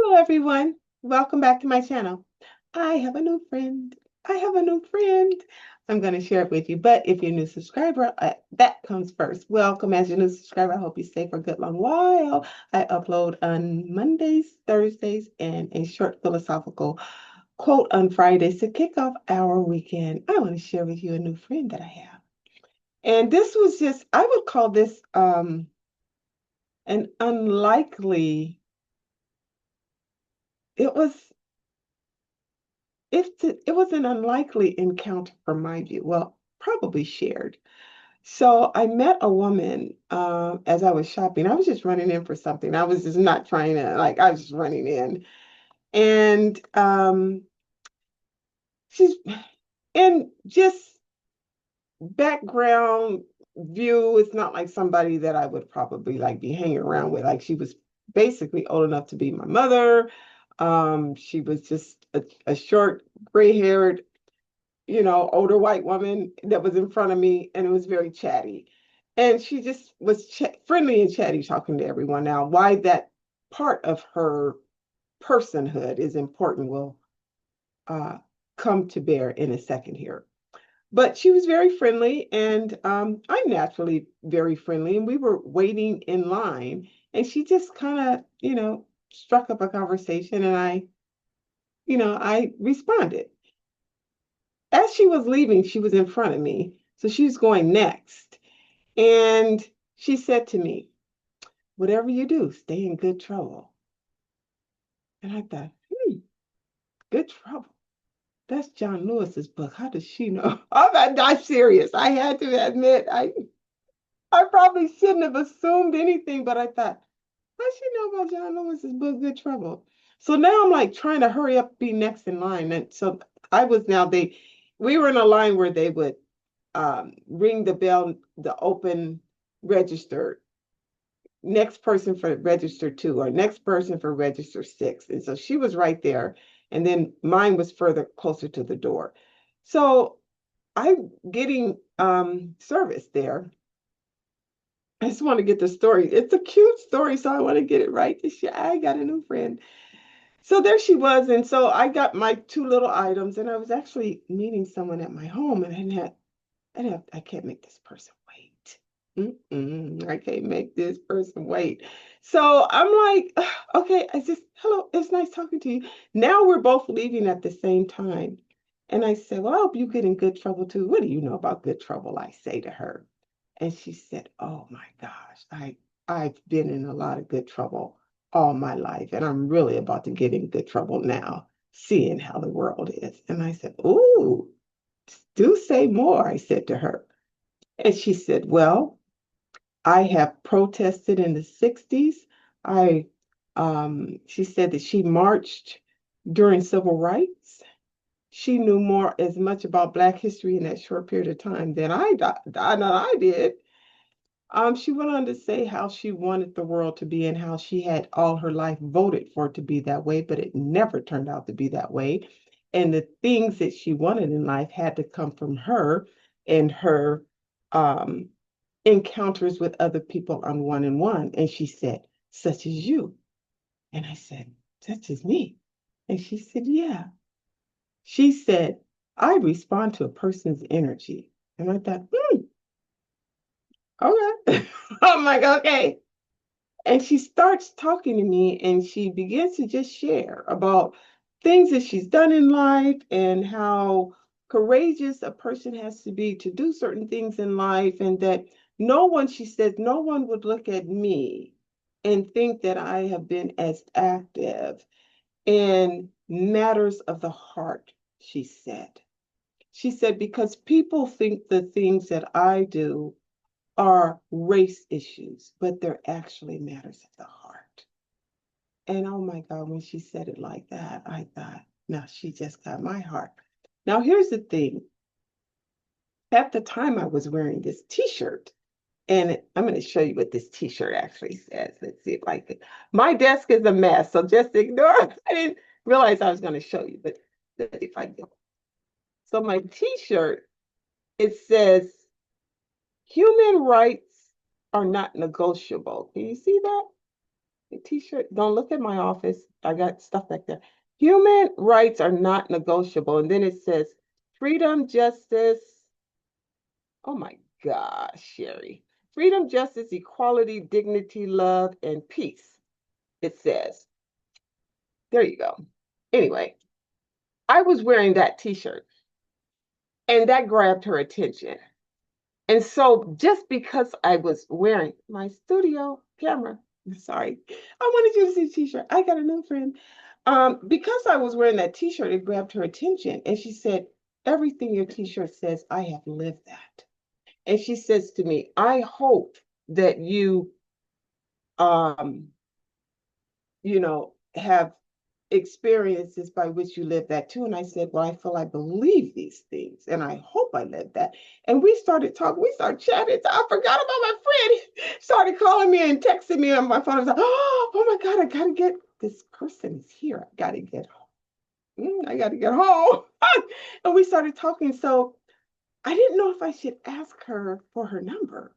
Hello, everyone. Welcome back to my channel. I have a new friend. I have a new friend. I'm going to share it with you. But if you're a new subscriber, that comes first. Welcome as your new subscriber. I hope you stay for a good long while. I upload on Mondays, Thursdays, and a short philosophical quote on Fridays to kick off our weekend. I want to share with you a new friend that I have. And this was just, I would call this an unlikely, it was it was an unlikely encounter from my view. Well, probably shared. So I met a woman as I was shopping. I was just running in for something. I was just not trying to like. I was just running in, and she's in just background view. It's not like somebody that I would probably like be hanging around with. Like she was basically old enough to be my mother. She was just a short, gray-haired older white woman that was in front of me, and it was very chatty. And she just was friendly and chatty, talking to everyone. Now, why that part of her personhood is important will uh, come to bear in a second here. But she was very friendly, and I'm naturally very friendly. And we were waiting in line, and she just kind of, struck up a conversation, and I responded. As she was leaving, she was in front of me. So she was going next. And she said to me, whatever you do, stay in good trouble. And I thought, good trouble. That's John Lewis's book. How does she know? I'm not serious. I had to admit, I probably shouldn't have assumed anything, but I thought, how does she know about John Lewis's book, Good Trouble? So now I'm like trying to hurry up, be next in line. And so I was now, we were in a line where they would ring the bell, the open register, next person for register 2 or next person for register 6. And so she was right there. And then mine was further closer to the door. So I'm getting service there. I just want to get the story. It's a cute story, so I want to get it right this year. I got a new friend. So there she was. And so I got my 2 little items, and I was actually meeting someone at my home, and I can't make this person wait. I can't make this person wait. So I'm like, okay, hello, it's nice talking to you. Now we're both leaving at the same time. And I said, well, I hope you get in good trouble too. What do you know about good trouble? I say to her. And she said, oh my gosh, I've been in a lot of good trouble all my life. And I'm really about to get in good trouble now, seeing how the world is. And I said, ooh. Do say more, I said to her. And she said, well, I have protested in the 60s. She said that she marched during civil rights. She knew more as much about Black history in that short period of time than I did. She went on to say how she wanted the world to be and how she had all her life voted for it to be that way, but it never turned out to be that way. And the things that she wanted in life had to come from her and her um, encounters with other people on one and one. And she said, such as you. And I said, such as me. And she said, yeah. She said, I respond to a person's energy. And I thought, okay. I'm like, okay. And she starts talking to me and she begins to just share about things that she's done in life and how courageous a person has to be to do certain things in life. And that no one, she says, no one would look at me and think that I have been as active in matters of the heart, she said. She said, because people think the things that I do are race issues, but they're actually matters of the heart. And oh my God, when she said it like that, I thought, no, she just got my heart. Now, here's the thing. At the time, I was wearing this t-shirt, and I'm going to show you what this t-shirt actually says. Let's see if I can. My desk is a mess, so just ignore it. I didn't realize I was going to show you, but let's see if I can. So my t-shirt, it says, human rights are not negotiable. Can you see that? t-shirt. Don't look at my office. I got stuff back there. Human rights are not negotiable. And then it says freedom, justice. Oh my gosh, Sheri. Freedom, justice, equality, dignity, love, and peace. It says. There you go. Anyway, I was wearing that t-shirt and that grabbed her attention. And so just because I was wearing my studio camera, sorry, I wanted you to see the t-shirt. I got a new friend. Because I was wearing that t-shirt, it grabbed her attention. And she said, everything your t-shirt says, I have lived that. And she says to me, I hope that um, have experiences by which you live that too. And I said, well, I feel I believe these things and I hope I live that. And we started talking, we started chatting. So I forgot about my friend. He started calling me and texting me on my phone. I was like, oh my God, I gotta get this person is here. I gotta get home. I gotta get home. And we started talking. So I didn't know if I should ask her for her number.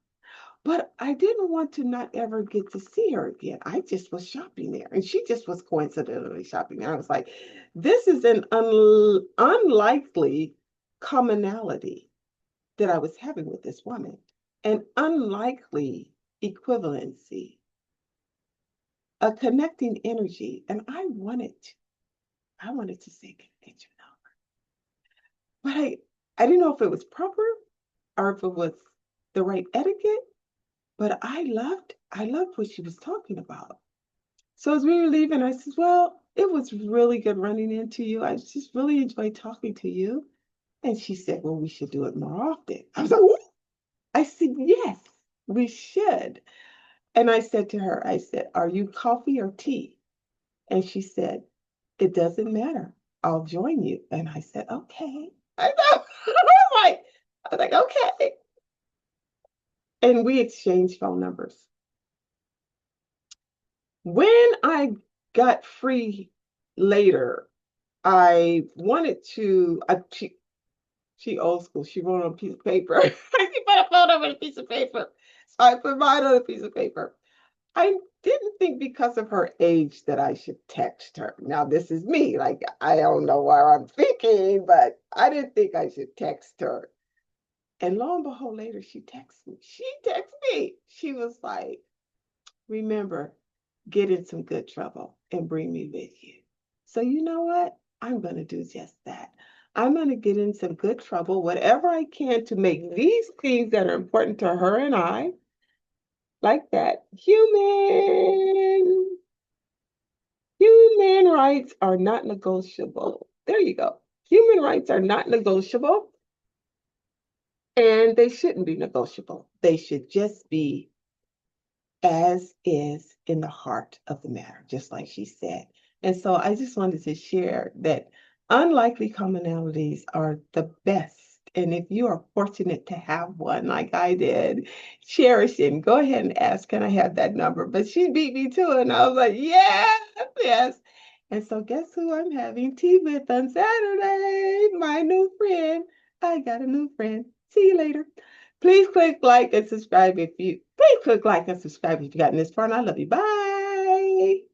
But I didn't want to not ever get to see her again. I just was shopping there, and she just was coincidentally shopping there. I was like, this is an unlikely commonality that I was having with this woman, an unlikely equivalency, a connecting energy. And I wanted to say, can I get your number? But I didn't know if it was proper or if it was the right etiquette. But I loved what she was talking about. So as we were leaving, I said, well, it was really good running into you. I just really enjoyed talking to you. And she said, well, we should do it more often. I was like, what? I said, yes, we should. And I said to her, I said, are you coffee or tea? And she said, it doesn't matter. I'll join you. And I said, okay. I know. I was like, okay. And we exchanged phone numbers. When I got free later, I wanted to, she old school, she wrote on a piece of paper. She put a phone on a piece of paper. So I put mine on a piece of paper. I didn't think because of her age that I should text her. Now, this is me. Like, I don't know where I'm thinking, but I didn't think I should text her. And lo and behold, later she texted me. She texted me. She was like, remember, get in some good trouble and bring me with you. So you know what? I'm going to do just that. I'm going to get in some good trouble, whatever I can to make these things that are important to her and I, like that, human rights are not negotiable. There you go. Human rights are not negotiable, and they shouldn't be negotiable. They should just be as is in the heart of the matter, just like she said. And so I just wanted to share that unlikely commonalities are the best. And if you are fortunate to have one like I did, cherish it and go ahead and ask, can I have that number? But she beat me to it. And I was like, yes, yes. And so guess who I'm having tea with on Saturday? My new friend. I got a new friend. See you later. Please click like and subscribe if you please click like and subscribe if you've gotten this far, and I love you. Bye.